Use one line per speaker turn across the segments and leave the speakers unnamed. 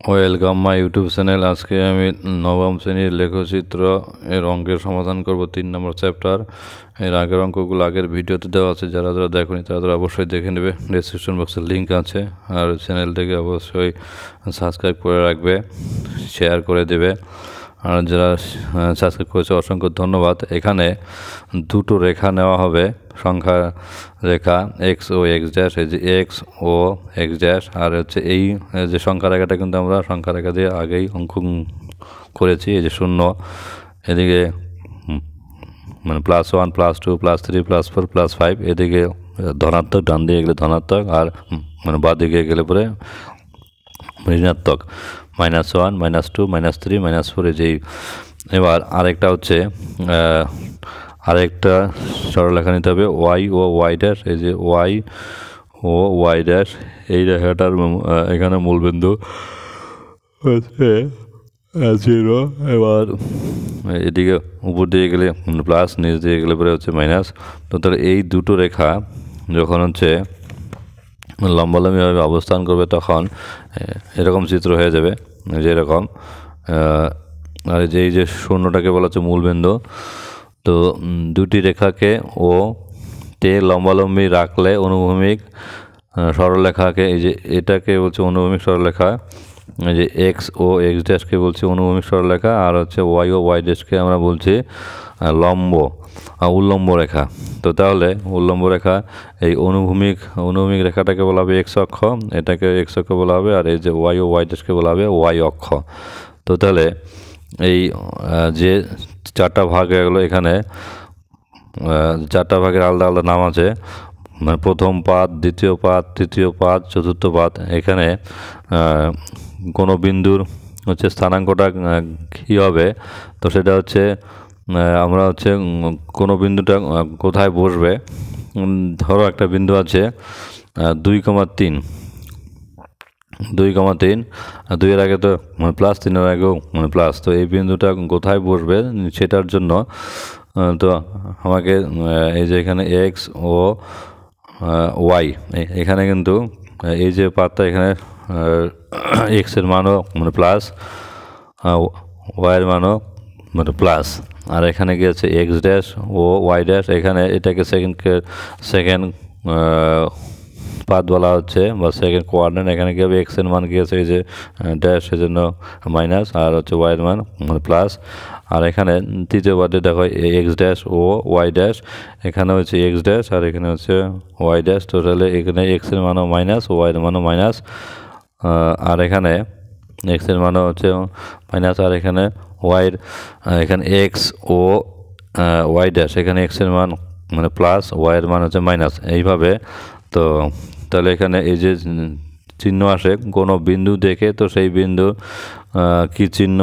Welcome my YouTube channel. আজকে আমি নবম শ্রেণীর লেখচিত্র এর অঙ্কের সমাধান করব 3 নম্বর চ্যাপ্টার। এর আগের অঙ্কগুলো আগের ভিডিওতে দেওয়া আছে, যারা যারা দেখেনি তারা অবশ্যই দেখে নেবে। ডেসক্রিপশন বক্সে লিঙ্ক আছে। আর চ্যানেলটাকে অবশ্যই সাবস্ক্রাইব করে রাখবে, শেয়ার করে দেবে। আর যারা সাবস্ক্রাইব করেছে অসংখ্য ধন্যবাদ। এখানে দুটো রেখা নেওয়া হবে, সংখ্যা রেখা এক্স ও এক্স ড্যাশ। এই যে এক্স ও এক্স ড্যাশ, আর হচ্ছে এই যে সংখ্যা রেখাটা কিন্তু আমরা সংখ্যা রেখা দিয়ে আগেই অঙ্ক করেছি। এই যে শূন্য, এদিকে মানে +1 +2 +3 +4 +5, এদিকে ধনাত্মক, ডান দিকে গেলে ধনাত্মক, আর মানে বাঁ দিকে গেলে পরে ঋণাত্মক। -1 -2 -3 -4। যেই এবার আরেকটা হচ্ছে আরেকটা সরলরেখা নিতে হবে, ওয়াই ও ওয়াই ড্যাশ। এই যে ওয়াই ও ওয়াই ড্যাশ, এই রেখাটার এখানে মূলবিন্দু হচ্ছে 0। এবার এদিকে উপর দিয়ে গেলে প্লাস, নিচ দিয়ে গেলে পরে হচ্ছে মাইনাস। তো তাহলে এই দুটো রেখা যখন হচ্ছে লম্বালম্বিভাবে অবস্থান করবে তখন এরকম চিত্র হয়ে যাবে, যেরকম। আর এই যে শূন্যটাকে বলা হচ্ছে মূলবিন্দু। তো দুটি রেখাকে ও তে লম্বালম্বি রাখলে অনুভূমিক সরলরেখাকে, এই যে এটাকে বলছে অনুভূমিক সরলরেখা। এই যে এক্স ও এক্স ড্যাশকে বলছি অনুভূমিক সরলরেখা, আর হচ্ছে ওয়াই ও ওয়াই ড্যাশকে আমরা বলছি উল্লম্ব রেখা। তো তাহলে উল্লম্ব রেখা, এই অনুভূমিক রেখাটাকে বলা হবে এক্স অক্ষ, এটাকে এক্স অক্ষ বলা হবে, আর এই যে ওয়াই ও ওয়াই ড্যাশকে বলা হবে ওয়াই অক্ষ। তো তাহলে এই যে চারটা ভাগ হয়ে গেলো, এখানে চারটা ভাগের আলাদা আলাদা নাম আছে, মানে প্রথম পাদ, দ্বিতীয় পাদ, তৃতীয় পাদ, চতুর্থ পাদ। এখানে কোনো বিন্দুর হচ্ছে স্থানাঙ্কটা কী হবে, তো সেটা হচ্ছে আমরা হচ্ছে কোনো বিন্দুটা কোথায় বসবে। ধরো একটা বিন্দু আছে 2,3, 2,3, 2-এর আগে তো মানে প্লাস, 3-এর আগেও মানে প্লাস। তো এই বিন্দুটা কোথায় বসবে সেটার জন্য তো আমাকে এই যে এখানে এক্স ও ওয়াই, এখানে কিন্তু এই যে পাতটা, এখানে এক্সের মানও মানে প্লাস, ওয়াইয়ের মানও মানে প্লাস। আর এখানে গিয়েছে x dash O Y dash, এখানে এটাকে সেকেন্ড পাত বলা হচ্ছে বা সেকেন্ড কোয়ার্ডিনেট। এখানে কী হবে, এক্সের মান গিয়েছে এই যে ড্যাশ, সেজন্য মাইনাস, আর হচ্ছে ওয়াইয়ের মান মানে প্লাস। আর এখানে তৃতীয় পাতে দেখো x dash O Y dash, এখানে হচ্ছে এক্স ড্যাশ আর এখানে হচ্ছে ওয়াই ড্যাশ। টোটালে এখানে এক্সের মানও মাইনাস, ওয়াইয়ের মানও মাইনাস, আর এখানে এক্সের মানও হচ্ছে মাইনাস, আর এখানে ওয়াইয়ের, এখানে এক্স ও ওয়াই ড্যাশ, এখানে এক্সের মান মানে প্লাস, ওয়াইয়ের মান হচ্ছে মাইনাস। এইভাবে তো তাহলে এখানে এই যে চিহ্ন আসে কোনো বিন্দু দেখে, তো সেই বিন্দু কি চিহ্ন,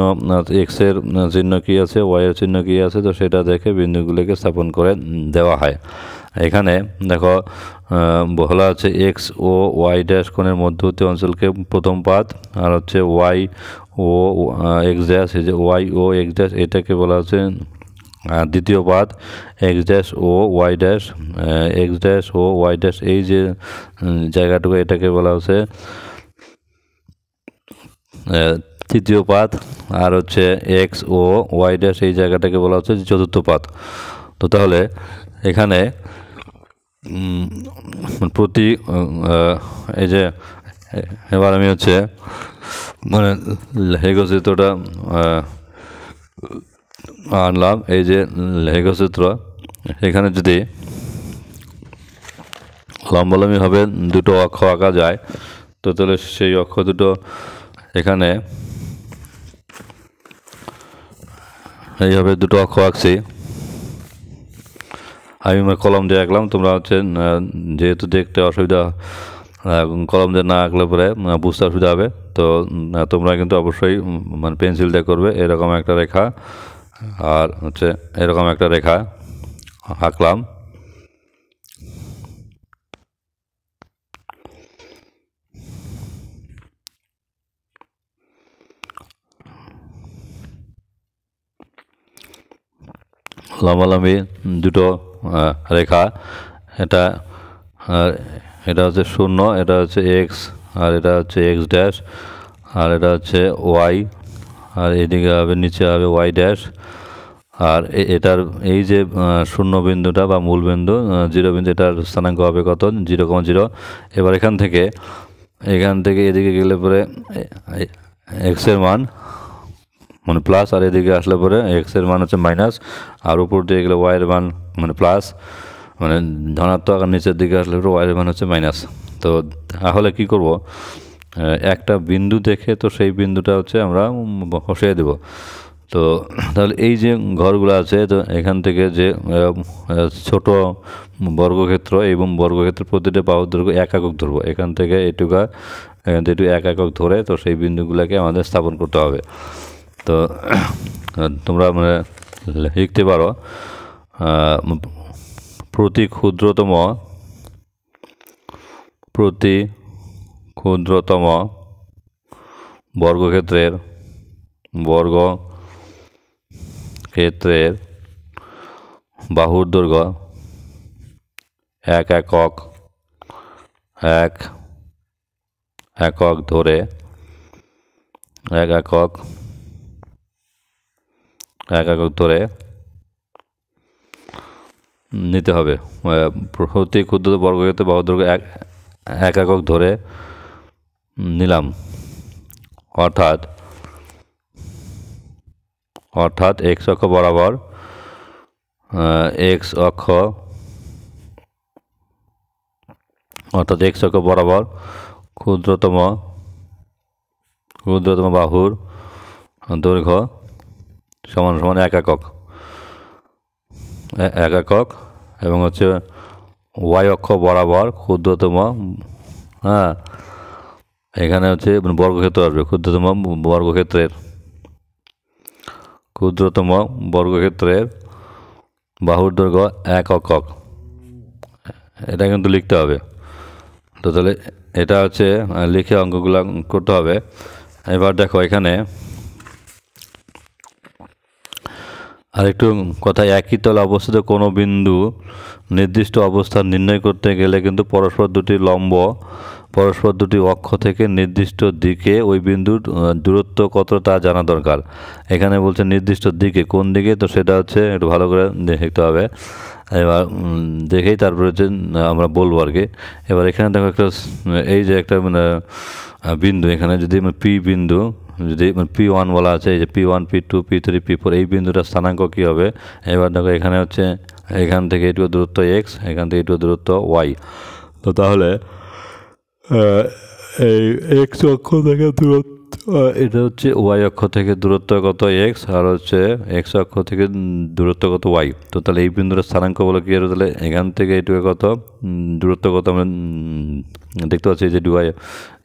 এক্সের চিহ্ন কী আছে, ওয়াইয়ের চিহ্ন কী আছে, তো সেটা দেখে বিন্দুগুলোকে স্থাপন করে দেওয়া হয়। এখানে দেখো বলা আছে এক্স ও ওয়াই ড্যাশ কোণের মধ্যবর্তী অঞ্চলকে প্রথম পাদ, আর হচ্ছে ওয়াই ও এক্স ড্যাশ, এই যে ওয়াই ও এক্স ড্যাশ, এটাকে বলা হচ্ছে দ্বিতীয় পাদ। X dash O Y dash, x dash O Y dash, এই যে জায়গাটুকু, এটাকে বলা হচ্ছে তৃতীয় পাদ। আর হচ্ছে এক্স ও ওয়াই ড্যাশ, এই জায়গাটাকে বলা হচ্ছে চতুর্থ পাদ। তো তাহলে এখানে প্রতি এই যে এবার আমি হচ্ছে মানে লেখচিত্রটা আনলাম। এই যে লেখচিত্র, এখানে যদি লম্বালম্বিভাবে দুটো অক্ষ আঁকা যায়, তো তাহলে সেই অক্ষ দুটো এখানে এইভাবে দুটো অক্ষ আঁকছি। আমি কলম দিয়ে আঁকলাম, তোমরা হচ্ছে যেহেতু দেখতে অসুবিধা, কলম দিয়ে না আঁকলে পরে বুঝতে অসুবিধা হবে, তো তোমরা কিন্তু অবশ্যই মানে পেন্সিল দিয়ে করবে। এরকম একটা রেখা আর হচ্ছে এরকম একটা রেখা আঁকলাম। লম্বালম্বি দুটো রেখা, এটা এটা হচ্ছে শূন্য, এটা হচ্ছে এক্স, আর এটা হচ্ছে এক্স ড্যাশ, আর এটা হচ্ছে ওয়াই, আর এদিকে হবে নিচে হবে ওয়াই ড্যাশ। আর এটার এই যে শূন্য বিন্দুটা বা মূল বিন্দু 0 বিন্দু, এটার স্থানাঙ্ক হবে কত? 0,0। এবার এখান থেকে এদিকে গেলে পরে এক্সের মান মানে প্লাস, আর এদিকে আসলে পরে এক্সের মান হচ্ছে মাইনাস, আর উপর দিয়ে গেলে ওয়াইয়ের মান মানে প্লাস মানে ধনাত্মক, আর নিচের দিকে আসলে পরে ওয়াইয়ের মান হচ্ছে মাইনাস। তো তাহলে কী করব? একটা বিন্দু দেখে তো সেই বিন্দুটা হচ্ছে আমরা বসিয়ে দেব। তো তাহলে এই যে ঘরগুলো আছে, তো এখান থেকে যে ছোট বর্গক্ষেত্র এবং বর্গক্ষেত্র প্রতিটা বাহুর দৈর্ঘ্য 1 একক ধরবো। এখান থেকে এটু 1 একক ধরে তো সেই বিন্দুগুলোকে আমাদের স্থাপন করতে হবে। তো তোমরা মানে লিখতে পারো প্রতি ক্ষুদ্রতম বর্গক্ষেত্রের বাহুর দৈর্ঘ্য 1 একক ধরে 1 একক ধরে নিতে হবে। প্রতি ক্ষুদ্র বর্গক্ষেত্রের বাহুর দৈর্ঘ্য 1 একক ধরে নিলাম, অর্থাৎ এক্স অক্ষ বরাবর ক্ষুদ্রতম বাহুর দৈর্ঘ্য সমান 1 একক এবং হচ্ছে ওয়াই অক্ষ বরাবর ক্ষুদ্রতম, হ্যাঁ এখানে হচ্ছে বর্গক্ষেত্র আসবে, ক্ষুদ্রতম বর্গক্ষেত্রের বাহুর দৈর্ঘ্য 1 একক। এটা কিন্তু লিখতে হবে। তো তাহলে এটা হচ্ছে লিখে অঙ্কগুলো করতে হবে। এবার দেখো এখানে আরেকটু কথা, একই তলে অবস্থিত কোনো বিন্দু নির্দিষ্ট অবস্থান নির্ণয় করতে গেলে কিন্তু পরস্পর দুটি অক্ষ থেকে নির্দিষ্ট দিকে ওই বিন্দুর দূরত্ব কত তা জানা দরকার। এখানে বলছে নির্দিষ্ট দিকে, কোন দিকে? তো সেটা হচ্ছে একটু ভালো করে দেখতে হবে। এবার দেখেই তারপরে হচ্ছে আমরা বলবো আর কি। এবার এখানে দেখো একটা এই যে একটা মানে বিন্দু, এখানে যদি পি বিন্দু যদি P1 বলা আছে, এই যে P1 P2 P3 P4, এই বিন্দুটার স্থানাঙ্ক কী হবে? এবার দেখো এখানে হচ্ছে এখান থেকে এটুকু দূরত্ব এক্স, এখান থেকে এটুকু দূরত্ব ওয়াই। তো তাহলে এই এক্স অক্ষ থেকে দূরত্ব, এটা হচ্ছে ওয়াই অক্ষ থেকে দূরত্ব কত এক্স, আর হচ্ছে এক্স অক্ষ থেকে দূরত্ব কত ওয়াই। তো তাহলে এই বিন্দুর স্থানাঙ্ক বলে কী হবে? তাহলে এখান থেকে এটুকু কত দূরত্ব কত আমরা দেখতে পাচ্ছি, যে ডিওয়াই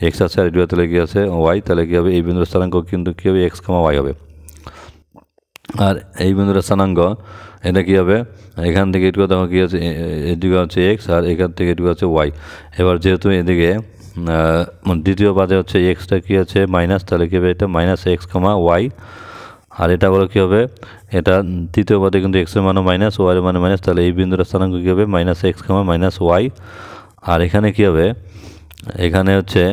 এক্স আছে আর ডিওয়াই তাহলে কী আছে ওয়াই। তাহলে কী হবে? এই বিন্দুর স্থানাঙ্ক কিন্তু কী হবে? এক্স কমা ওয়াই হবে। আর এই বিন্দুর স্থানাঙ্ক এটা কী হবে? এখান থেকে এটুকু দেখো কী আছে, এদিকে হচ্ছে এক্স আর এখান থেকে এটুকু আছে ওয়াই। এবার যেহেতু এদিকে দ্বিতীয় পাদে হচ্ছে এক্সটা কী আছে মাইনাস, তাহলে কী হবে? এটা মাইনাস এক্স কমা ওয়াই। আর এটা বলে কী হবে? এটা তৃতীয় পদে কিন্তু এক্সের মানও মাইনাস, ওয়াইয়ের মানে মাইনাস, তাহলে এই বিন্দুর স্থানাঙ্ক কী হবে? Minus x comma minus y. আর এখানে কী হবে? এখানে হচ্ছে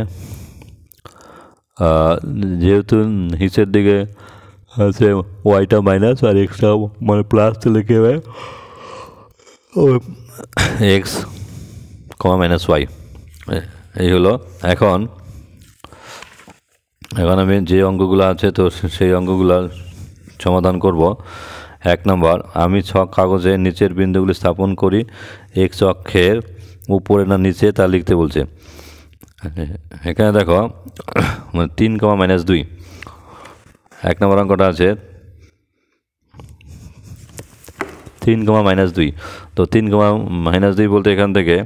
যেহেতু নিচের দিকে আছে ওয়াইটা মাইনাস আর এক্সটা মানে প্লাস, তাহলে কী হবে? এক্স কমা মাইনাস ওয়াই, এই হলো। এখন আমি যে অঙ্কগুলো আছে তো সেই অঙ্কগুলো সমাধান করব। 1 নম্বর, আমি ছক কাগজে নিচের বিন্দুগুলি স্থাপন করি, এক্স অক্ষের উপরে না নিচে তা লিখতে বলছে। এখানে দেখো 3, -2 1 নম্বর অঙ্কটা আছে 3, -2। তো 3, -2 বলতে এখান থেকে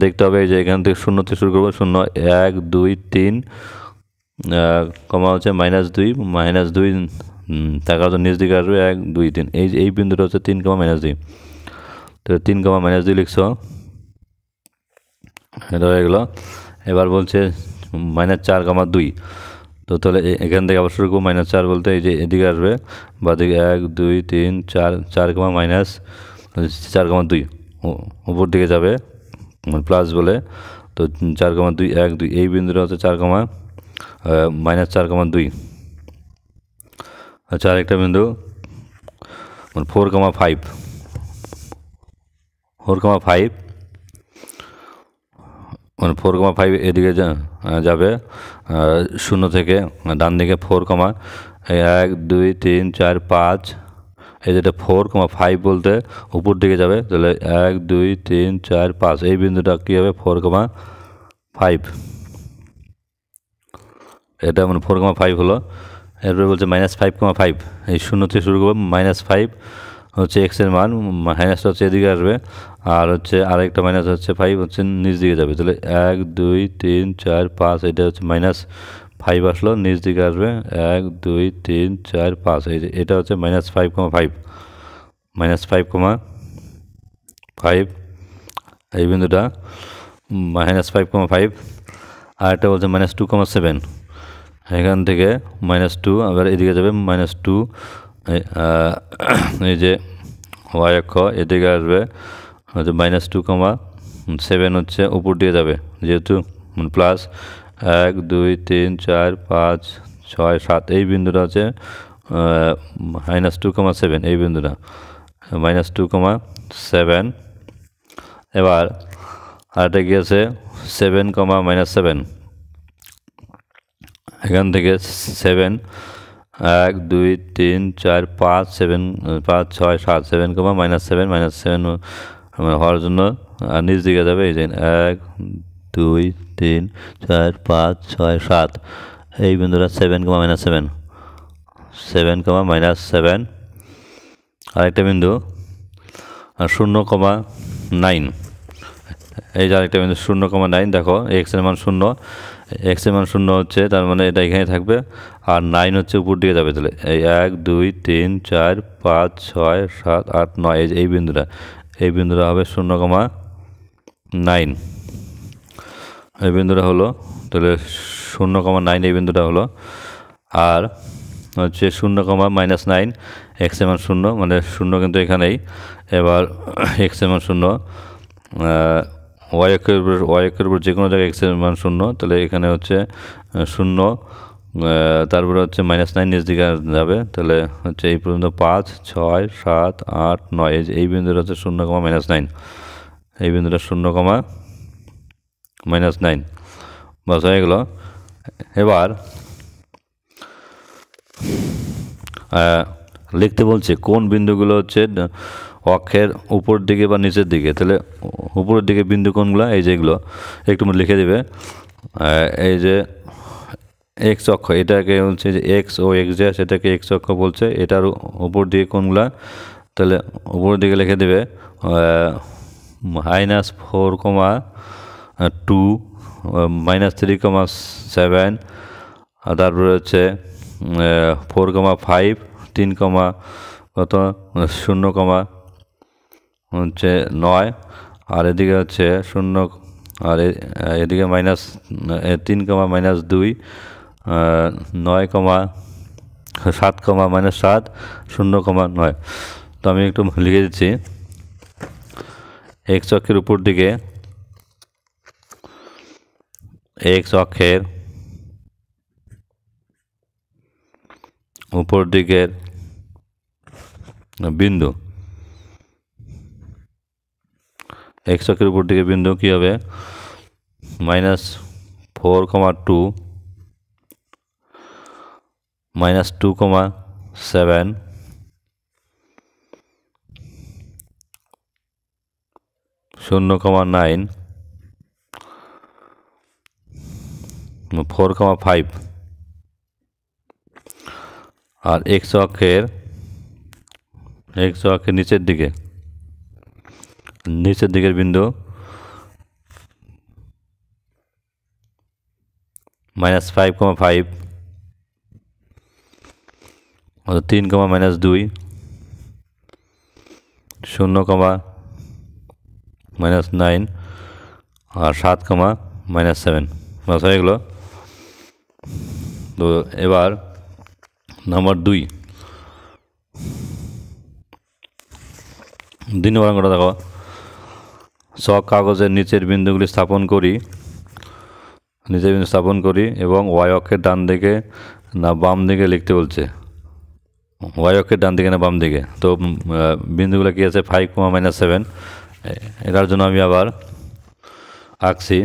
দেখতে হবে যে এখান থেকে 0 থেকে শুরু করবো, 0 1 2 3 কমা হচ্ছে -2 -2 তার কারণ নিচ দিকে আসবে 1 2 3, এই বিন্দুটা হচ্ছে 3, -2। তো 3, -2 লিখছো, এটা হয়ে গেলো। এবার বলছে -4, 2। তো তাহলে এখান থেকে আবার শুরু করবো -4 বলতে এই যে এদিকে আসবে বা দিকে 1 2 3 4 4, উপর দিকে যাবে প্লাস বলে। তো 4, 2 1 2, এই বিন্দুটা হচ্ছে 4, -4,2। আচ্ছা, আরেকটা বিন্দু 4,5 মানে 4,5 এদিকে যাবে 0 থেকে ডান দিকে 1 2 3 4 5। এই যেটা 4,5 বলতে উপর দিকে যাবে, তাহলে 1 2 3 4 5 এই বিন্দুটা কী হবে 4,5। এটা মানে 4,5 হলো। এরপরে বলছে -5,5, এই 0 থেকে শুরু করবো, -5 হচ্ছে এক্সের মান, মাইনাসটা হচ্ছে এদিকে আসবে, আর হচ্ছে আরেকটা মাইনাস হচ্ছে 5 হচ্ছে নিচ দিকে যাবে, তাহলে 1 2 3 4 5 এটা হচ্ছে -5 আসলো, নিচ দিকে আসবে 1 2 3 4 5, এই যে এটা হচ্ছে -5,5 -5,5 এই বিন্দুটা -5,5। আর একটা বলছে -2,7, এখান থেকে -2 আবার এদিকে যাবে -2, এই যে ওয়াই অক্ষ এদিকে আসবে হচ্ছে -2,7 হচ্ছে উপর দিয়ে যাবে, যেহেতু প্লাস 1 2 3 4 5 6 7 এই বিন্দুটা হচ্ছে -2,7 এই বিন্দুটা -2,7। এবার আরেকটা গিয়েছে 7,-7, এখান থেকে 7 1 2 3 4 5 7 5 6 7 7,-7 হওয়ার জন্য নিচ দিকে যাবে, এই যে 1 2 3 4 5 6 7 এই বিন্দুটা 7,-7 7,-7। আরেকটা বিন্দু 0,9, এই যে আরেকটা বিন্দু 0,9। দেখো এক্সের মান 0, এক্সের মান 0 হচ্ছে, তার মানে এটা এখানে থাকবে, আর 9 হচ্ছে উপর দিকে যাবে, তাহলে এই 1 2 3 4 5 6 7 8 9 এই বিন্দুটা হবে 0,9, এই বিন্দুটা হলো, তাহলে 0,9 এই বিন্দুটা হলো। আর হচ্ছে 0,-9 এক্সের মান 0, মানে 0 কিন্তু এখানেই। এবার এক্সের মান 0, ওয়াই অক্ষের উপর যে কোনো জায়গায় এক্সের মান 0, তাহলে এখানে হচ্ছে 0, তারপরে হচ্ছে -9 নিচ দিকে যাবে, তাহলে হচ্ছে এই পর্যন্ত 5 6 7 8 9 এই বিন্দুটা হচ্ছে 0,-9, এই বিন্দুটা 0,-9 বাস হয়ে গেল। এবার লিখতে বলছে কোন বিন্দুগুলো হচ্ছে অক্ষের উপর দিকে বা নিচের দিকে, তাহলে উপরের দিকে বিন্দু কোনগুলো, এই যেগুলো একটু লিখে দেবে। এই যে এক্স অক্ষ, এটাকে বলছে যে এক্স ও এক্স যে সেটাকে এক্স অক্ষ বলছে, এটার উপর দিকে কোনগুলা, তাহলে উপর দিকে লিখে দেবে -4,2 -3,7, তারপরে হচ্ছে 4,5 3, কত 0, হচ্ছে 9, আর এদিকে হচ্ছে 0, আর এদিকে -3,-2 9,7, -7 0,9। তো আমি একটু লিখে দিচ্ছি, এক্স অক্ষের উপর দিকে, এক্স অক্ষের উপর দিকের বিন্দু, এক্স অক্ষের উপর দিকে বিন্দু কী হবে -4,2 -2,7 0,9 4,5। আর এক্স অক্ষের নিচের দিকের বিন্দু -5,5 3,-2 0,-9 আর 7,-7 বাস হয়ে গেলো। তো এবার নাম্বার 2 নম্বর অঙ্কটা দেখো, ছক কাগজের নিচের বিন্দুগুলি স্থাপন করি, নিজের বিন্দু স্থাপন করি এবং ওয়াই অক্ষের ডান দিকে না বাম দিকে লিখতে বলছে। ওয়াই অক্ষের ডান দিকে না বাম দিকে। তো বিন্দুগুলো কী আছে 5,-7। এটার জন্য আমি আবার আঁকছি,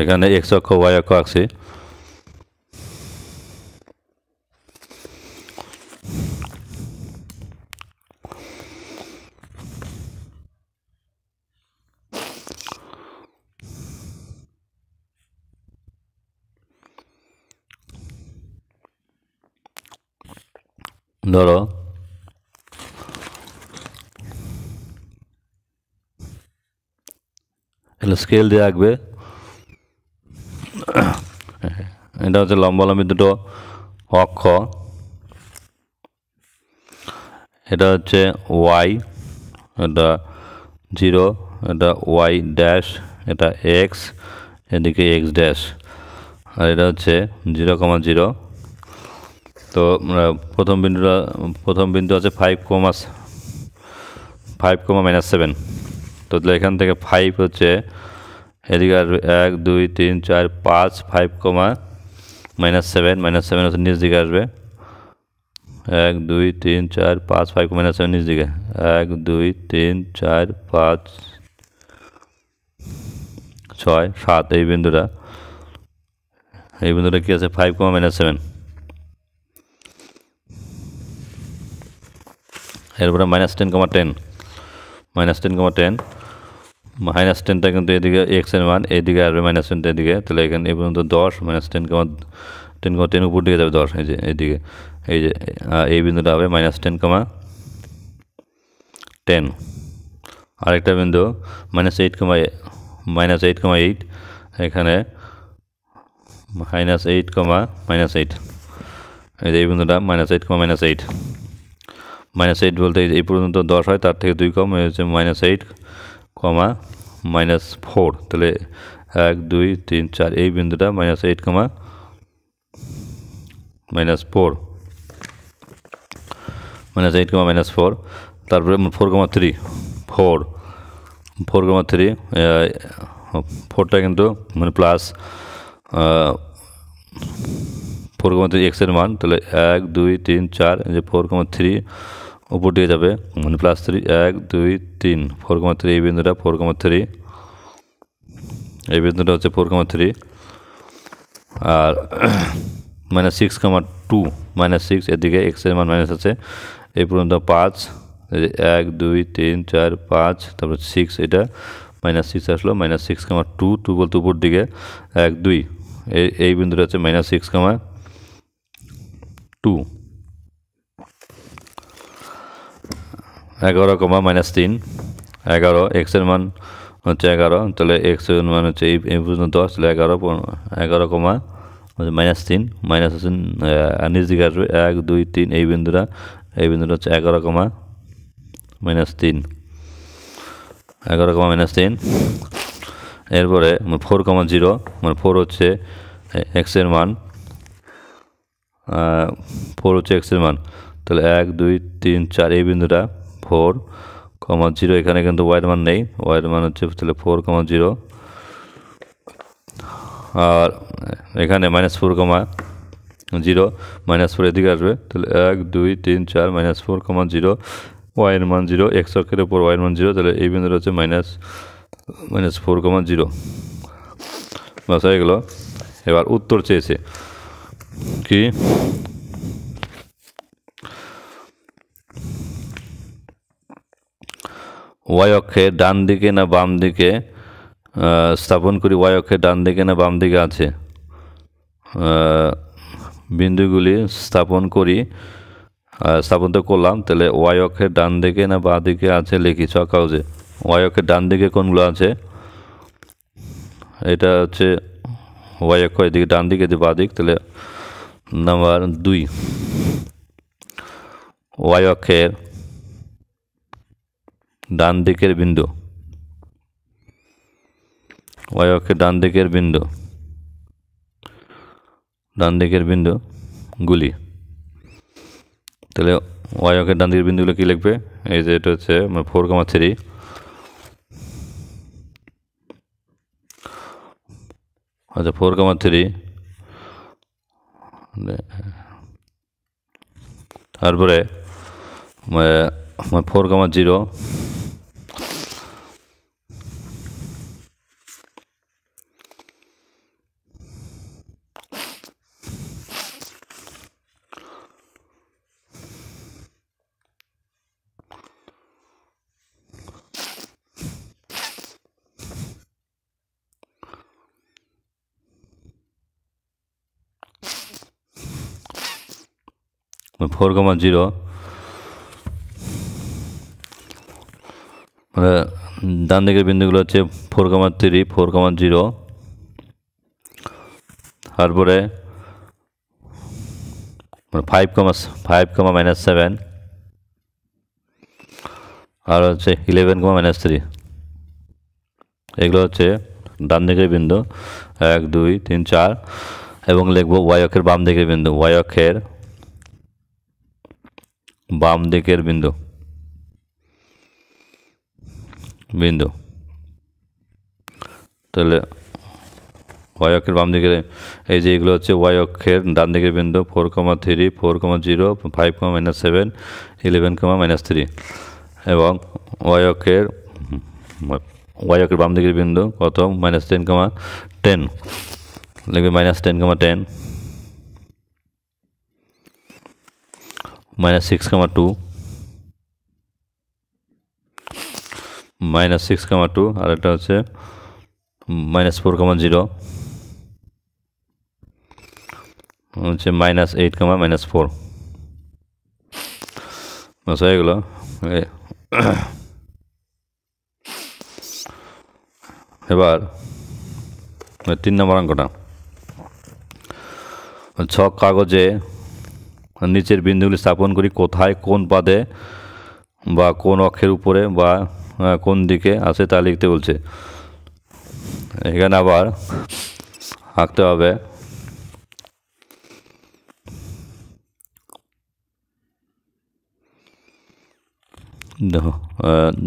এখানে এক্স অক্ষ ওয়াই অক্ষ আঁকছি। ধরো স্কেল দিয়ে আঁকবে। এটা হচ্ছে লম্বালম্বি দুটো অক্ষ, এটা হচ্ছে ওয়াই, এটা 0, এটা ওয়াই ড্যাশ, এটা এক্স, এদিকে এক্স ড্যাশ, আর এটা হচ্ছে 0,0। তো প্রথম বিন্দু আছে 5,-7। তো এখান থেকে 5 হচ্ছে এদিকে আসবে 1, 2, 3, 4, 5, 5,-7, -7 হচ্ছে নিচ দিকে আসবে 1, 2, 3, 4, 5, 5,-7 নিচ দিকে 1, 2, 3, 4, 5, 6, 7। এই বিন্দুটা কি আছে 5,-7। এরপরে -10,10, -10টা কিন্তু এদিকে এক্স এর মান, এদিকে আসবে -10টা এদিকে, তাহলে এখানে এই পর্যন্ত 10, -10,10 উপর দিকে যাবে 10, এই যে এইদিকে, এই যে এই বিন্দুটা হবে -10,10। আরেকটা বিন্দু -8,8, এখানে -8,-8, এই যে এই বিন্দুটা -8,-8। -8 বলতে এই পর্যন্ত 10 হয়, তার থেকে 2 কম, হচ্ছে -8, -4। তাহলে 1, 2, 3, 4 এই বিন্দুটা -8, -4, -8, -4। তারপরে 4,3, 4টা কিন্তু মানে প্লাস 4,3 এক্স এর মান, তাহলে 1, 2, 3, 4, যে 4,3 উপর দিকে যাবে মানে +3, 1, 2, 3, 4,3। এই বিন্দুটা 4,3, এই বিন্দুটা হচ্ছে 4,3। আর -6,2, -6 এদিকে এক্স এর মান মাইনাস আছে, এই পর্যন্ত 5, 1, 2, 3, 4, 5, তারপর 6, এটা -6 আসলো, -6,2, 2 বলতে উপর দিকে 1, 2, এই বিন্দুটা হচ্ছে -6,2। 11, -3, 11 এক্স এর মান হচ্ছে 11, তাহলে এক্স এর মান হচ্ছে এই পর্যন্ত 10, তাহলে 11, -3, মাইনাস হচ্ছে নিচ দিকে আসবে 1, 2, 3, এই বিন্দুটা হচ্ছে 11, -3, 11, -3। এরপরে 4,0, মানে 4 হচ্ছে এক্স এর মান, 4 হচ্ছে এক্স এর মান, তাহলে 1, 2, 3, 4 এই বিন্দুটা 4,0। এখানে কিন্তু ওয়াইয়ের মান নেই, ওয়াইয়ের মান হচ্ছে তাহলে 4,0। আর এখানে -4,0, -4 এদিকে আসবে, তাহলে 1, 2, 3, 4, -4,0, ওয়াইয়ের মান 0, এক্স অক্ষের উপর ওয়াইয়ের মান 0, তাহলে এই বিন্দুটা হচ্ছে -4,0। বাস হয়ে গেল। এবার উত্তর চেয়েছে কি, ওয়াই অক্ষের ডান দিকে না বাম দিকে স্থাপন করি, ওয়াই অক্ষের ডান দিকে না বাম দিকে আছে বিন্দুগুলি স্থাপন তো করলাম, তাহলে ওয়াই অক্ষের ডান দিকে না বাঁ দিকে আছে লিখি ছক কাগজে। ওয়াই অক্ষের ডান দিকে কোনগুলো আছে, এটা হচ্ছে ওয়াই অক্ষ এদিকে ডান দিকে, যে বাঁ দিক, তাহলে নাম্বার 2 ওয়াই অক্ষের ডান দিকের বিন্দু, ওয়াই অক্ষের ডান দিকের বিন্দুগুলি, তাহলে ওয়াই অক্ষের ডান দিকের বিন্দুগুলো কী লিখবে, এই যে এটা হচ্ছে 4,3, আচ্ছা 4,3, তারপরে 4,0, মানে ডান দিকের বিন্দুগুলো হচ্ছে 4,3, 4,0, তারপরে 5,7 আর হচ্ছে 11,-3। এগুলো হচ্ছে ডান দিকের বিন্দু 1, 2, 3, 4 এবং লিখবো ওয়াই অক্ষের বাম দিকের বিন্দু, ওয়াই অক্ষের বাম দিকের বিন্দু তাহলে ওয়াই অক্ষের বাম দিকের এই যে এগুলো হচ্ছে ওয়াই অক্ষের ডান দিকের বিন্দু 4,3, 4,0, 5,-7, 11,-3 এবং ওয়াই অক্ষের বাম দিকের বিন্দু কত -10,10 লিখবে -10,10, -6,2, -6,2 আর এটা হচ্ছে -4,0 হচ্ছে -8,-4 হয়ে গেল। এবার 3 নম্বর অঙ্কটা, ছক কাগজে নিচের বিন্দুগুলি স্থাপন করি কোথায়, কোন পাদে বা কোন অক্ষের উপরে বা কোন দিকে আছে তা লিখতে বলছে। এখানে আবার আঁকতে হবে,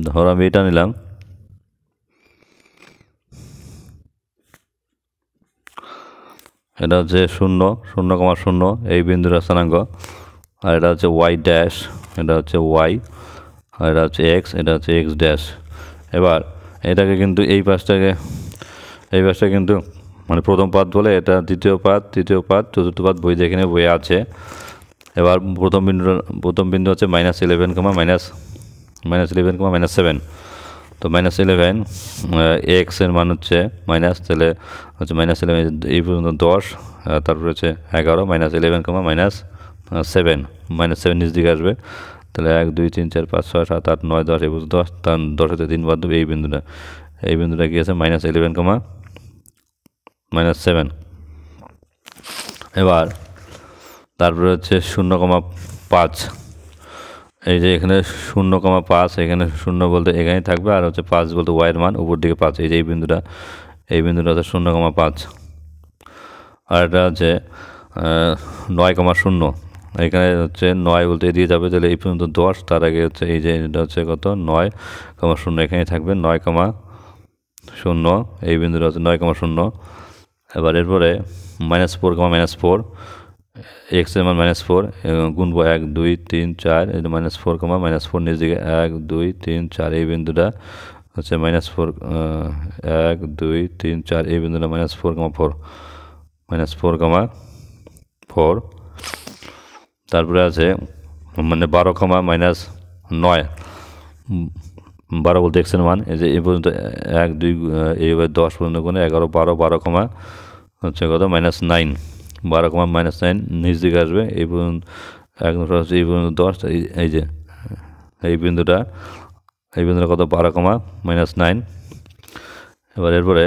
ধরো আমি এটা নিলাম, এটা হচ্ছে 0,0 এই বিন্দুর স্থানাঙ্ক, আর এটা হচ্ছে ওয়াই ড্যাশ, এটা হচ্ছে ওয়াই, আর এটা হচ্ছে এক্স, এটা হচ্ছে এক্স ড্যাশ। এবার এটাকে কিন্তু এই পাশটা কিন্তু মানে প্রথম পাদ বলে, এটা দ্বিতীয় পাদ, তৃতীয় পাদ, চতুর্থ পাদ বই যেখানে বইয়ে আছে। এবার প্রথম বিন্দু হচ্ছে -11,-7, তো -11 এক্স এর মান হচ্ছে মাইনাস, তাহলে হচ্ছে -11 এই পর্যন্ত 10, তারপরে হচ্ছে 11, -11,-7, -7 নিচ দিকে আসবে, তাহলে 1, 2, 3, 4, 5, 6, 7, 8, 9, 10 এই পর্যন্ত 10, তার 10-তে 3 বাদ দেবে এই বিন্দুটা কি আছে -11,-7। এবার তারপরে হচ্ছে 0,5, এই যে এখানে 0,5, এখানে 0 বলতে এখানেই থাকবে, আর হচ্ছে 5 বলতে ওয়াইয়ের মান উপর দিকে 5, এই যে এই বিন্দুটা হচ্ছে 0,5। আর এটা হচ্ছে 9,0, এখানে হচ্ছে 9 বলতে এদিকে যাবে, তাহলে এই পর্যন্ত 10, তার আগে হচ্ছে এই যে এটা হচ্ছে কত 9,0, এখানেই থাকবে 9,0, এই বিন্দুটা হচ্ছে 9,0। এবার এরপরে -4, এক্স এর মান -4 গুনবো 1, 2, 3, 4, এটা -4, নিচ দিকে 1, 2, 3, 4 এই বিন্দুটা হচ্ছে -4, 1, 2, 3, 4 এই বিন্দুটা -4,4, তারপরে আছে 12, -9, 12 বলতে এক্স এর মান, এই যে এই পর্যন্ত 1, 2 এইভাবে 10 পর্যন্ত গুনে 11, 12, হচ্ছে কত -9, 12, নিচ দিকে আসবে, এই পর্যন্ত হচ্ছে এই পর্যন্ত 10, এই যে এই বিন্দুটা কত 12, এবার এরপরে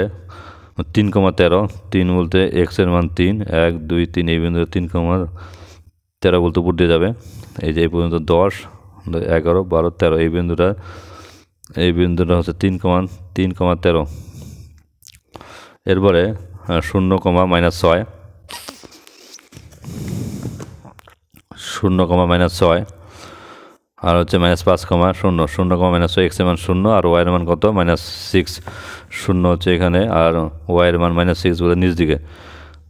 3,13, 3 বলতে এক্স এর মান 3, 1, 2, 3 এই বিন্দুটা 3,13 বলতে উপর দিয়ে যাবে, এই যে এই পর্যন্ত 10, 11, 12, 13 এই বিন্দুটা হচ্ছে 3,13। এরপরে 0,-6, 0,-6 আর হচ্ছে -5,0 0 মাইনাস এক্স এর মান 0 আর ওয়াই এর মান কত -6 0 হচ্ছে এখানে আর ওয়াই এর মান -6 বলে নিচ দিকে।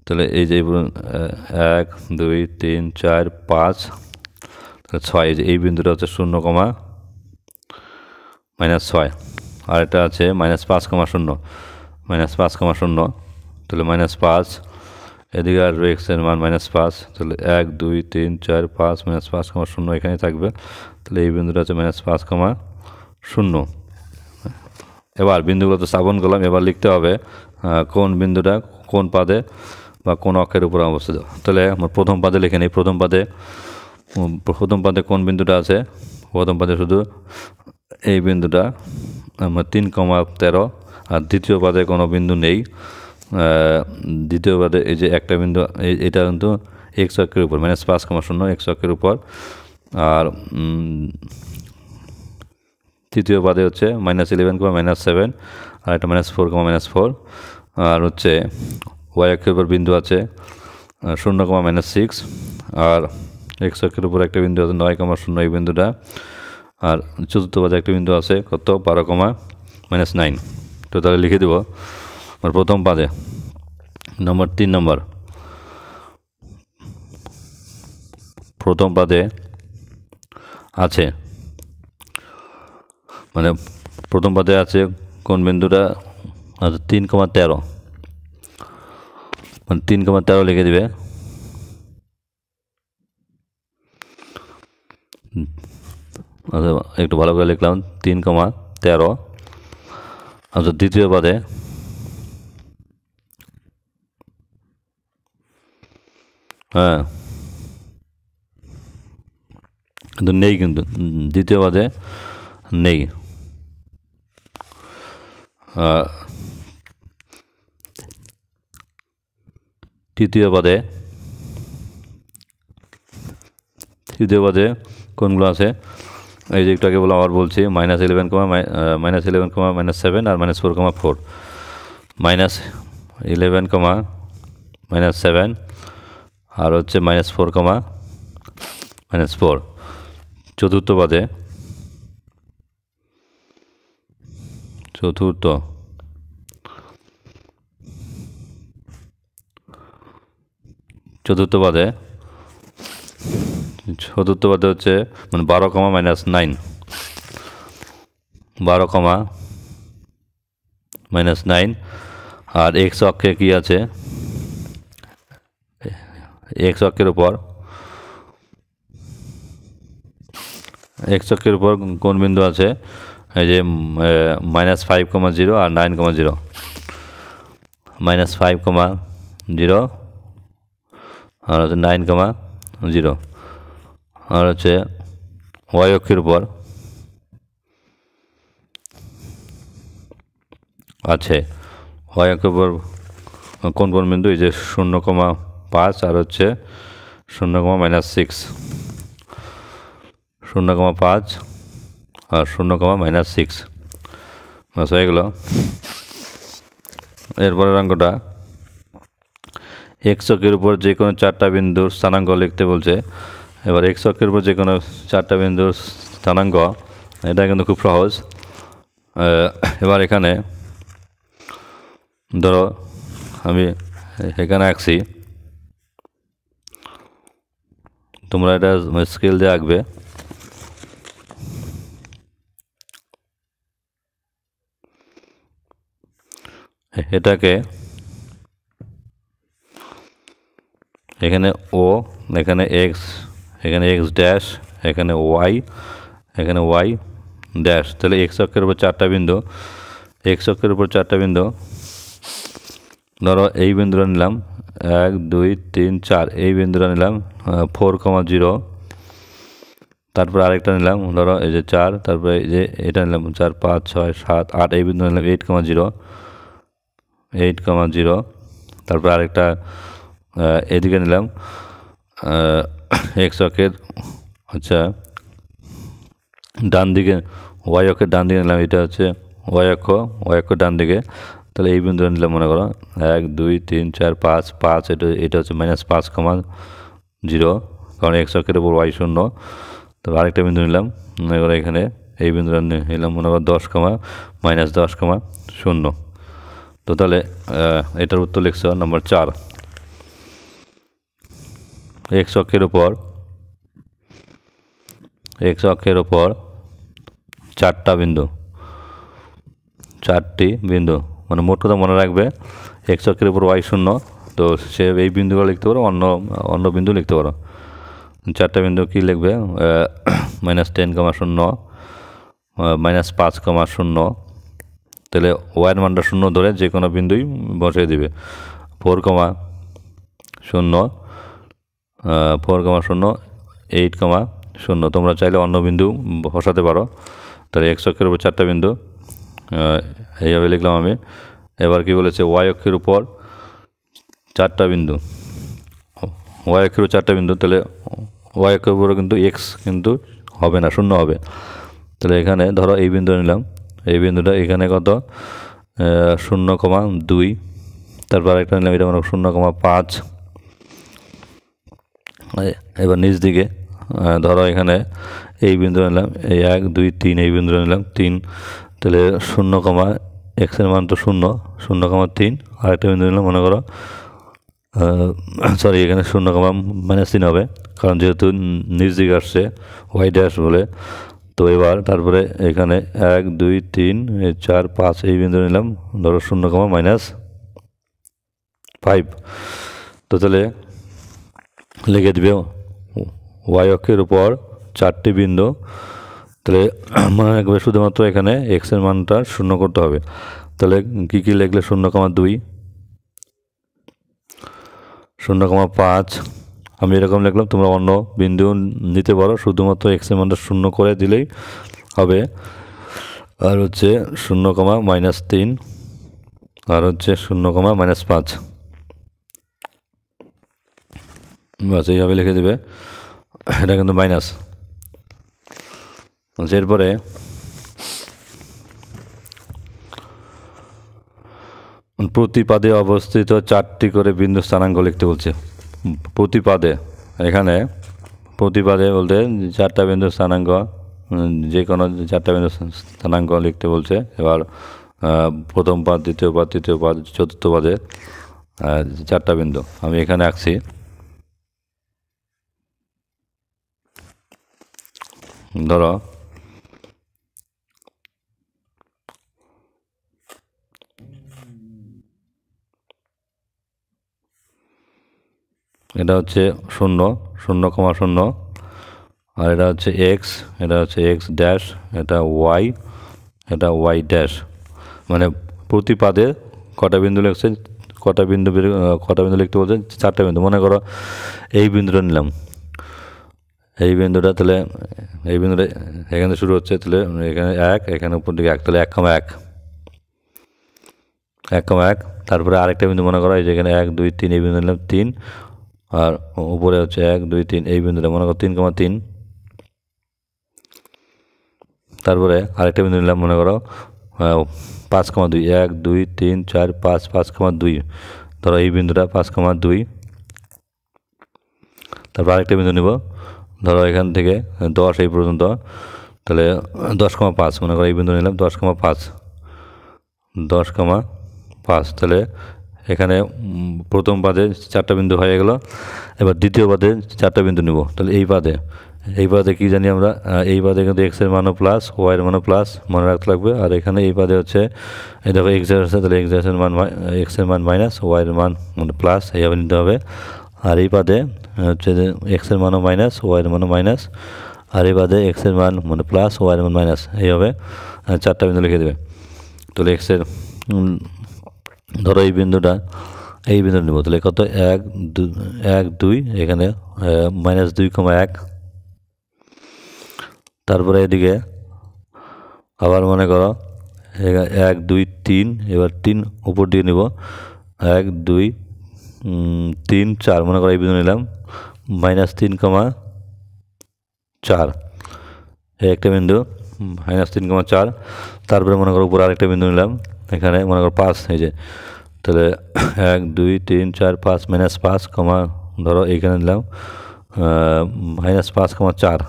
তাহলে এই যে 1 2 3 4 5 তাহলে 6 এই যে এই বিন্দুটা হচ্ছে 0, -6 আর এটা আছে -5,0 -5,0 তাহলে -5 এদিকে আসবে এক্স এর মান -5 তাহলে 1 2 3 4 5 -5,0 এখানে থাকবে। তাহলে এই বিন্দুটা হচ্ছে -5,0। এবার বিন্দুগুলো তো স্থাপন করলাম, এবার লিখতে হবে কোন বিন্দুটা কোন পাদে বা কোন অক্ষের উপর অবস্থিত। তাহলে আমার প্রথম পাদে লিখে নিই। প্রথম পাদে কোন বিন্দুটা আছে? প্রথম পাদে শুধু এই বিন্দুটা আমার 3,13 আর দ্বিতীয় পাদে কোনো বিন্দু নেই। দ্বিতীয় পাদে এই যে একটা বিন্দু এটা কিন্তু এক্স অক্ষের উপর -5,0 এক্স অক্ষের উপর আর তৃতীয় পাদে হচ্ছে -11, -7 আর একটা -4, -4 আর হচ্ছে ওয়াই অক্ষের উপর বিন্দু আছে 0, -6 আর এক্স অক্ষের উপর একটা বিন্দু আছে 9,0 এই বিন্দুটা আর চতুর্থ পাদে একটা বিন্দু আছে কত 12, -9। তো তাহলে লিখে দেব আমার প্রথম পাদে 3 নম্বর প্রথম পাদে আছে প্রথম পাদে আছে কোন বিন্দুটা? আচ্ছা 3,13 3,13 লিখে দিবে। আচ্ছা একটু ভালো করে লিখলাম 3,13। আচ্ছা দ্বিতীয় পাদে কিন্তু নেই, কিন্তু দ্বিতীয় পাদে নেই। তৃতীয় পাদে কোনগুলো আছে? এই যে একটু আগে বলে আবার বলছি -11, -7 আর -4, -4 -11, -7 আর হচ্ছে -4, -4 চতুর্থ পাদে হচ্ছে 12, -9 -9 আর এক্স অক্ষে কি আছে? এক্স অক্ষের উপর কোন বিন্দু আছে? এই যে -5,0 আর 9,0 -5,0 আর হচ্ছে 9,0 আর হচ্ছে ওয়াই অক্ষের উপর আছে ওয়াই অক্ষের উপর কোন বিন্দু? এই যে 0,5 আর হচ্ছে 0,-6 0,5 আর 0,-6 বাস হয়ে গেল। এরপরের অঙ্কটা এক্স অক্ষের উপর যে কোনো 4টা বিন্দুর স্থানাঙ্ক লিখতে বলছে। এবার এক্স অক্ষের উপর যে কোনো 4টা বিন্দুর স্থানাঙ্ক, এটা কিন্তু খুব সহজ। এবার এখানে ধরো আমি এখানে আঁকছি, তোমরা এটা স্কেল দিয়ে আঁকবে। এটাকে এখানে ও, এখানে এক্স, এখানে এক্স ড্যাশ, এখানে ওয়াই, এখানে ওয়াই ড্যাশ। তাহলে এক্স অক্ষের উপর 4টা বিন্দু, ধরো এই বিন্দুটা নিলাম 1 2 3 4, এই বিন্দুটা নিলাম 4,0। তারপর আরেকটা নিলাম ধরো এই যে 4, তারপরে এই যে এটা নিলাম 4 5 6 7 8, এই বিন্দু নিলাম 8,0। তারপর আরেকটা এদিকে নিলাম এক্স অক্ষের আচ্ছা ডান দিকে, ওয়াই অক্ষের ডান দিকে নিলাম, এটা হচ্ছে ওয়াই অক্ষ ডান দিকে। তাহলে এই বিন্দুটা নিলাম মনে করো 1 2 3 4 5 5, এটা হচ্ছে -5,0 কারণ এক্স অক্ষের উপর ওয়াই 0। তারপর আরেকটা বিন্দু নিলাম, এবার এখানে এই বিন্দুটা নিলাম মনে করো 10, -10, 0। তো তাহলে এটার উত্তর লিখছ নম্বর 4। এক্স অক্ষের উপর 4টা বিন্দু, 4টি বিন্দু, মানে মোট কথা মনে রাখবে এক্স অক্ষের উপর y0, তো সে এই বিন্দুগুলো লিখতে পারো, অন্য বিন্দু লিখতে পারো। 4টা বিন্দু কী লিখবে? -10, -0, -5, -0। তাহলে ওয়াইয়ের মানটা 0 ধরে যে কোনো বিন্দুই বসিয়ে দিবে। 4, 0, 8, 0। তোমরা চাইলে অন্য বিন্দু বসাতে পারো। তাহলে এক্স অক্ষের উপর 4টা বিন্দু এইভাবে লিখলাম আমি। এবার কি বলেছে? ওয়াই অক্ষের উপর 4টা বিন্দু, ওয়াই অক্ষের উপর 4টা বিন্দু। তাহলে ওয়াই অক্ষের উপরে কিন্তু এক্স কিন্তু হবে না, 0 হবে। তাহলে এখানে ধরো এই বিন্দু নিলাম, এই বিন্দুটা এখানে কত? 0,2। তারপর একটা নিলাম, এটা মনে 0,5। এবার নিচ দিকে ধরো এখানে এই বিন্দু নিলাম, এই 1, 2, 3, এই বিন্দু নিলাম 3। তাহলে 0, এক্সের মান তো 0, 0,3। আরেকটা বিন্দু নিলাম মনে করো, সরি এখানে 0,-3 হবে, কারণ যেহেতু নিচ দিকে আসছে ওয়াই ড্যাশ বলে। তো এবার তারপরে এখানে 1, 2, 3, 4, 5 এই বিন্দু নিলাম ধরো 0,-5। তো তাহলে লিখে দিবে ওয়াই অক্ষের উপর 4টি বিন্দু। তাহলে মনে রাখবে শুধুমাত্র এখানে এক্সের মানটা 0 করতে হবে। তাহলে কী লিখলে? 0,2, 0,5। আমি এরকম লিখলাম, তোমরা অন্য বিন্দু নিতে পারো, শুধুমাত্র এক্সের মানটা 0 করে দিলেই হবে। আর হচ্ছে 0,-3, আর হচ্ছে 0,-5। বাস এইভাবে লিখে দেবে, এটা কিন্তু মাইনাস। এরপরে প্রতিপাদে অবস্থিত 4টি করে বিন্দু স্থানাঙ্ক লিখতে বলছে। প্রতিপাদে, এখানে প্রতিপাদে বলতে 4টা বিন্দু স্থানাঙ্ক, যে কোনো 4টা বিন্দু স্থানাঙ্ক লিখতে বলছে। এবার প্রথম পাদ, দ্বিতীয় পাদ, তৃতীয় পাদ, চতুর্থ পাদে 4টা বিন্দু আমি এখানে আঁকছি। ধরো এটা হচ্ছে 0, 0,0, আর এটা হচ্ছে এক্স, এটা হচ্ছে এক্স ড্যাশ, এটা ওয়াই, এটা ওয়াই ড্যাশ। মানে প্রতিপাদে কটা বিন্দু লিখছে, কটা বিন্দু লিখতে বলছে? 4টা বিন্দু। মনে করো এই বিন্দুটা নিলাম, এই বিন্দুটা, তাহলে এই বিন্দুটা এখানে শুরু হচ্ছে, তাহলে এখানে 1, এখানে উপর দিকে 1, তাহলে 1,1, 1,1। তারপরে আরেকটা বিন্দু মনে করো এই যে এখানে 1, 2, 3 এই বিন্দু নিলাম 3, আর উপরে হচ্ছে 1, 2, 3 এই বিন্দুটা মনে করো 3,3। তারপরে আরেকটা বিন্দু নিলাম মনে করো 5,2, 1, 2, 3, 4, 5, 5,2। ধরো এই বিন্দুটা 5,2। তারপর আরেকটা বিন্দু নিব, ধরো এখান থেকে 10 এই পর্যন্ত, তাহলে 10,5 মনে করো এই বিন্দু নিলাম 10,5, 10,5। তাহলে এখানে প্রথম পাদে 4টা বিন্দু হয়ে গেল। এবার দ্বিতীয় পাদে 4টা বিন্দু নিব। তাহলে এই পাদে কী জানি আমরা? এই পাদে কিন্তু এক্সের মানও প্লাস, ওয়াইয়ের মানও প্লাস মনে রাখতে লাগবে। আর এখানে এই পাদে হচ্ছে এই দেখো এক্স আছে, তাহলে এক্সের মান মাইনাস, ওয়াইয়ের মান মানে প্লাস, এইভাবে নিতে হবে। আর এই পাদে হচ্ছে যে এক্সের মানও মাইনাস, ওয়াইয়ের মানও মাইনাস, আর এই পাদে এক্সের মান মানে প্লাস, ওয়াইয়ের মান মাইনাস, এইভাবে 4টা বিন্দু লিখে দেবে। তাহলে এক্সের ধরো এই বিন্দুটা নেব, তাহলে কত? 1, 2 এখানে -2,1। তারপরে এদিকে আবার মনে করো 1, 2, 3, এবার 3 উপর দিয়ে নিব, 1, 2, 3, 4 মনে করো এই বিন্দু নিলাম -3,4, এই একটা বিন্দু -3,4। তারপরে মনে করো উপরে আরেকটা বিন্দু নিলাম, এখানে মনে করো 5, এই যে, তাহলে 1, 2, 3, 4, 5, -5, ধরো এইখানে নিলাম -5,4,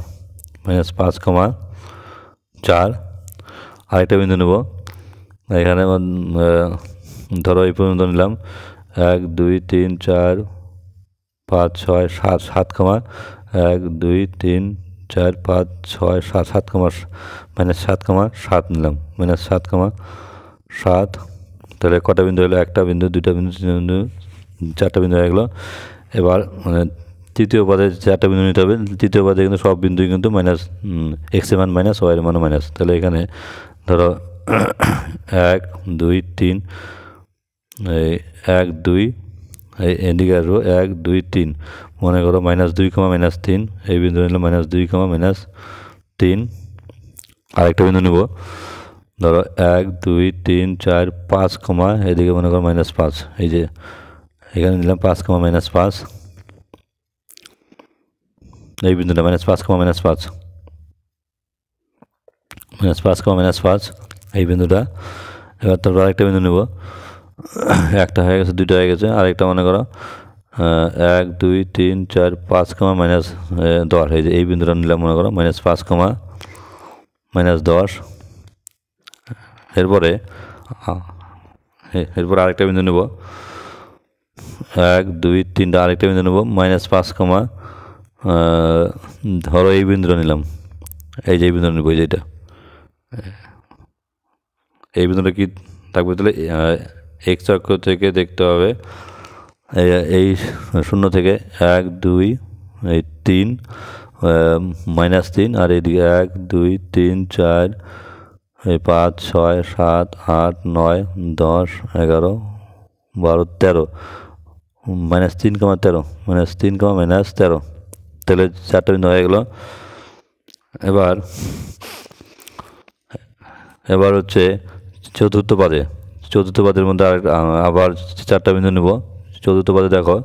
-5,4 আরেকটা বিন্দু নেব এখানে ধরো এই পর্যন্ত নিলাম 1 2 3 4 5 6 7 1 2 3 4 5 6 7 -7,7 নিলাম -7,7 তাহলে কটা বিন্দু হলো একটা বিন্দু দুইটা বিন্দু তিনটা বিন্দু চারটা বিন্দু হয়ে গেলো এবার তৃতীয় পদে চারটা বিন্দু নিতে হবে তৃতীয় পদে কিন্তু সব বিন্দুই কিন্তু x এর মান মাইনাস y এর মান মাইনাস তাহলে এখানে ধরো 1 2 3 1 2 এদিকে আসবো 1 2 3 মনে করো -2, -3 এই বিন্দু নিলাম -2, -3 আরেকটা বিন্দু নেব ধরো 1 2 3 4 5 এদিকে মনে করো -5 এই যে এখানে নিলাম 5, -5 এই বিন্দুটা -5, -5 -5 এই বিন্দুটা এবার তারপর আরেকটা বিন্দু নেব একটা হয়ে গেছে দুইটা হয়ে গেছে আরেকটা মনে করো 1 2 3 4 5, -10 এই যে এই বিন্দুটা নিলাম মনে করো -5, -10 এরপরে আরেকটা বিন্দু নেব 1 2 3 আরেকটা বিন্দু নেব -5, ধরো এই বিন্দুটা নিলাম এই যে এই বিন্দুটা নেব যেটা এই বিন্দুটা কি থাকবে তাহলে এক্স অক্ষ থেকে দেখতে হবে এই শূন্য থেকে 1 2 3 -3 আর এইদিকে 1 2 3 4 5 6 7 8 9 10 11 12 13 -3,13 -3, তাহলে চারটা বিন্দু হয়ে গেল এবার হচ্ছে চতুর্থ পাদের মধ্যে আবার চারটা বিন্দু নেব চতুর্থ পাদে দেখো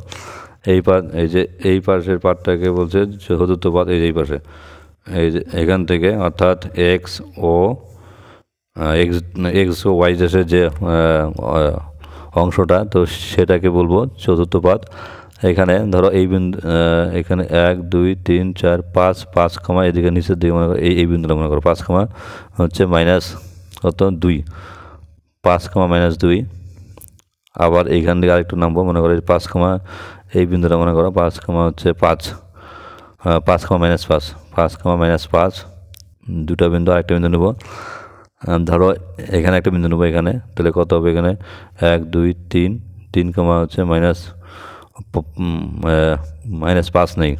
এই পাশের পার্টটাকে বলছে চতুর্থ পাদ এই পাশে এই যে এখান থেকে অর্থাৎ এক্স ও ওয়াই দেশের যে অংশটা তো সেটাকে বলবো চতুর্থ পাদ এখানে ধরো এই বিন্দু এখানে 1 2 3 4 5 এদিকে নিচের দিকে মনে করো এই বিন্দুটা মনে করো 5, হচ্ছে -2 5, -2 আবার এইখান থেকে আরেকটু নামবো মনে করো 5, এই বিন্দুটা মনে করো 5, হচ্ছে 5 5, -5 দুটা বিন্দু আরেকটা বিন্দু নেব ধরো এখানে একটা বিন্দু নেবো এখানে তাহলে কত হবে এখানে 1 2 3 3, হচ্ছে -5 নেই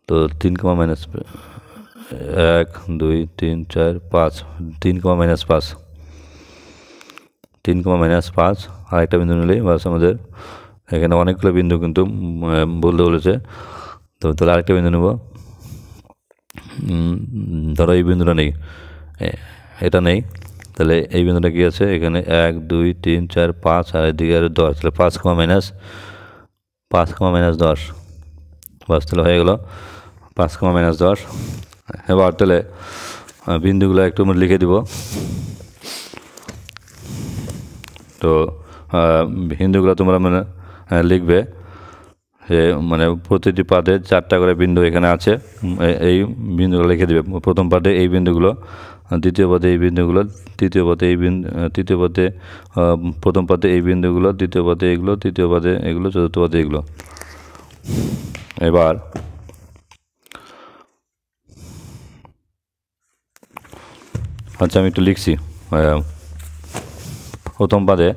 তো 3, -1 2 3 4 5 3, -5 3, -5 আরেকটা বিন্দু নিলেই বাস আমাদের এখানে অনেকগুলো বিন্দু কিন্তু বলতে বলেছে তো তাহলে আরেকটা বিন্দু নেব ধরো এই বিন্দুটা নেই এটা নেই তাহলে এই বিন্দুটা কি আছে এখানে 1 2 3 4 5 আর এদিকে আর 10 তাহলে 5, -10 বাস তাহলে হয়ে গেল 5, -10 এবার তাহলে বিন্দুগুলো একটু লিখে দিব তো বিন্দুগুলো তোমরা লিখবে যে প্রতিটি পাদে চারটা করে বিন্দু এখানে আছে এই বিন্দুগুলো লিখে দিবে প্রথম পাদে এই বিন্দুগুলো দ্বিতীয় পদে এই বিন্দুগুলো তৃতীয় পদে প্রথম পদে এই বিন্দুগুলো দ্বিতীয় পদে এগুলো তৃতীয় পদে এগুলো চতুর্থ পদে এগুলো এবার আচ্ছা আমি একটু লিখছি প্রথম পাদে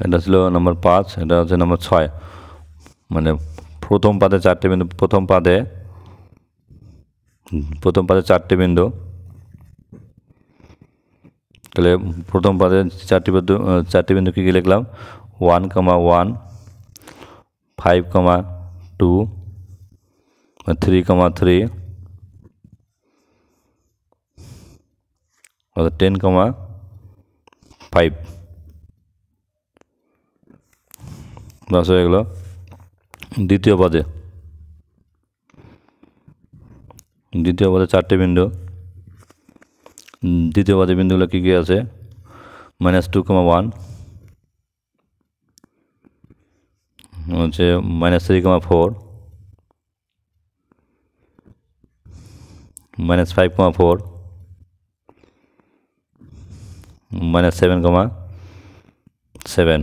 এটা ছিল নম্বর 5 এটা হচ্ছে নম্বর 6 প্রথম পাদে চারটে বিন্দু প্রথম পাদে চারটে বিন্দু তাহলে প্রথম পাদে চারটি বিন্দু কী লিখলাম 1, 1 5, 2 3, 3 10, 5 বাস হয়ে গেলো দ্বিতীয় পদে 4টে বিন্দু। দ্বিতীয় পদে বিন্দুগুলো কী কী আছে? -2,1 হচ্ছে -3,4 -5,4 -7,7।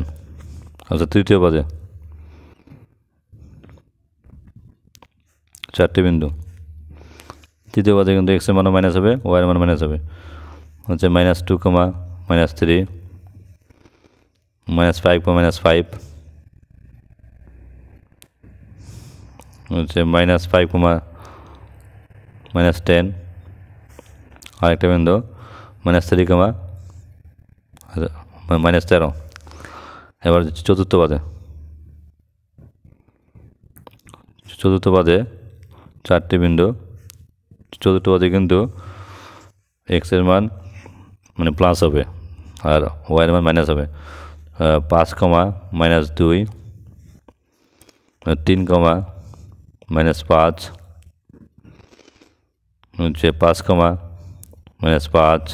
আচ্ছা, তৃতীয় পদে 4টে বিন্দু। তৃতীয় পদে কিন্তু এক্সের মান মাইনাস হবে, ওয়াইয়ের মান মাইনাস হবে। হচ্ছে -2, -3, -5, -5 হচ্ছে -5, -10। আরেকটা বিন্দু -3, -13। এবার চতুর্থ পদে 4টে বিন্দু। চতুর্থ পদে কিন্তু এক্সের মান মানে প্লাস হবে আর ওয়াইয়ের মান মাইনাস হবে। 5, -2, 3, -5 হচ্ছে 5, -5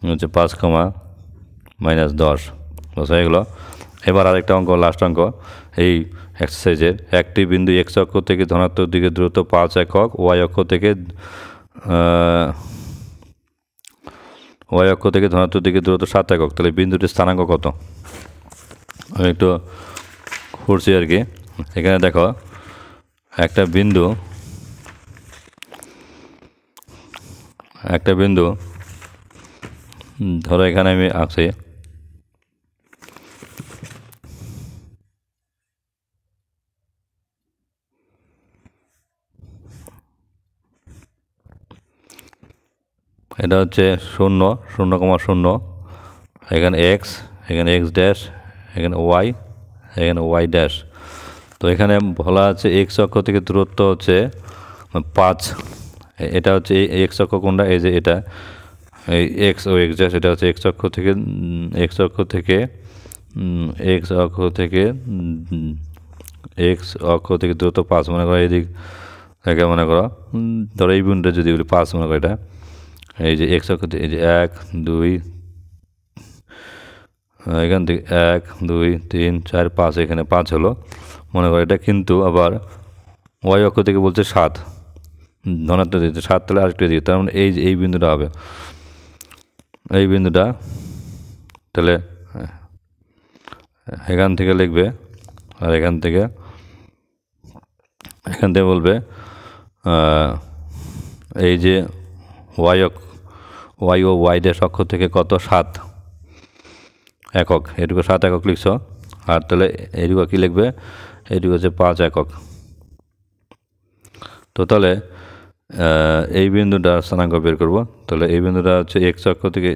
হচ্ছে 5, -10। বস হয়ে গেলো। এবার আরেকটা অঙ্ক, লাস্ট অঙ্ক এই এক্সারসাইজের। একটি বিন্দু এক্স অক্ষ থেকে ধনাত্মক দিকে দূরত্ব 5 একক, ওয়াই অক্ষ থেকে ধনাত্মক দিকে দূরত্ব 7 একক। তাহলে বিন্দুটির স্থানাঙ্ক কত? আমি একটু করছি আর কি। এখানে দেখো একটা বিন্দু ধরো এখানে আমি আঁকছি। এটা হচ্ছে 0, 0,0, এখানে এক্স, এখানে এক্স ড্যাশ, এখানে ওয়াই, এখানে ওয়াই ড্যাশ। তো এখানে বলা আছে এক্স অক্ষ থেকে দূরত্ব হচ্ছে 5। এটা হচ্ছে এই এক্স অক্ষ কোনটা? এই যে এটা, এই এক্স ও এক্স ড্যাশ। এটা হচ্ছে এক্স অক্ষ থেকে দূরত্ব 5। মনে করো এই দিক থেকে, মনে করো ধরো এই বিন্দুটা যদি বলি 5, মনে করো এটা এই যে এক্স অক্ষ থেকে, এই যে 1, 2, এখান থেকে 1, 2, 3, 4, 5, এখানে 5 হলো মনে করো এটা। কিন্তু আবার ওয়াই অক্ষ থেকে বলছে 7, ধনাত্মক দিতে 7, তাহলে আরেকটু দিকে। তার মানে এই যে এই বিন্দুটা হবে, এই বিন্দুটা। তাহলে এখান থেকে লিখবে আর এখান থেকে বলবে এই যে ওয়াই ও ওয়াই ড্যাশ অক্ষ থেকে কত? 7 একক। এটুকু 7 একক লিখছ। আর তাহলে এইটুকু কী লিখবে? এইটুকু হচ্ছে 5 একক। তো তাহলে এই বিন্দুটা স্থানাঙ্ক বের করব। তাহলে এই বিন্দুটা হচ্ছে এক্স অক্ষ থেকে,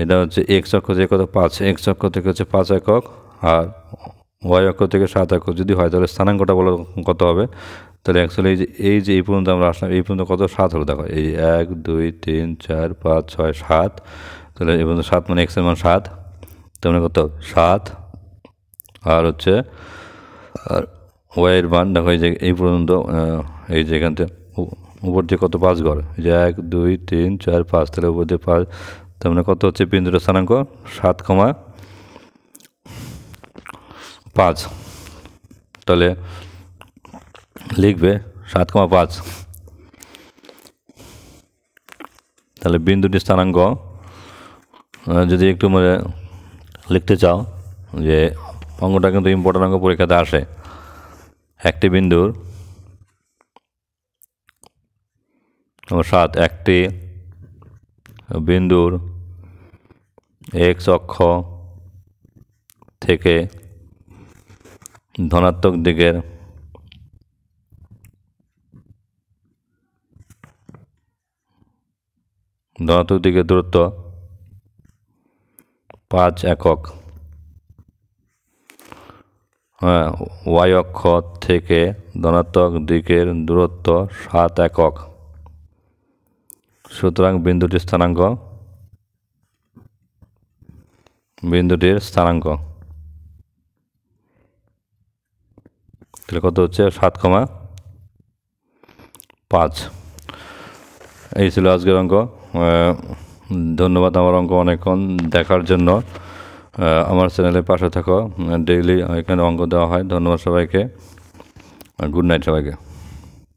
এটা হচ্ছে এক্স অক্ষ থেকে কত? 5। এক্স অক্ষ থেকে হচ্ছে 5 একক আর ওয়াই অক্ষ থেকে 7 একক যদি হয়, তাহলে স্থানাঙ্কটা বলো কত হবে? তাহলে অ্যাকচুয়ালি এই যে এই পর্যন্ত আমরা আসলাম, এই পর্যন্ত কত? 7 হলো। দেখো এই 1, 2, 3, 4, 5, 6, 7। তাহলে এই পর্যন্ত 7 মানে এক্সের মান 7। তার মানে কত? 7। আর হচ্ছে আর ওয়াইয়ের মান দেখো এই যে এই পর্যন্ত, এই যে এখান থেকে উপর দিয়ে কত? 5 ঘর। এই যে 1, 2, 3, 4, 5। তাহলে উপর দিয়ে 5। তার মানে কত হচ্ছে বিন্দুটার স্থানাঙ্ক? 7,5। তাহলে লিখবে 7,5। তাহলে বিন্দুটির স্থানাঙ্ক যদি একটু মানে লিখতে চাও, যে অঙ্কটা কিন্তু ইম্পর্টেন্ট অঙ্ক, পরীক্ষাতে আসে। একটি বিন্দুর 7, একটি বিন্দুর এক্স অক্ষ থেকে ধনাত্মক দিকের দূরত্ব 5 একক। হ্যাঁ, ওয়াই অক্ষ থেকে ধনাত্মক দিকের দূরত্ব 7 একক। সুতরাং বিন্দুটির স্থানাঙ্ক তাহলে কত হচ্ছে 7,5। এই ছিল আজকের অঙ্ক। ধন্যবাদ আমার অঙ্ক অনেকক্ষণ দেখার জন্য। আমার চ্যানেলের পাশে থাকো, ডেইলি এখানে অঙ্ক দেওয়া হয়। ধন্যবাদ সবাইকে, গুড নাইট সবাইকে।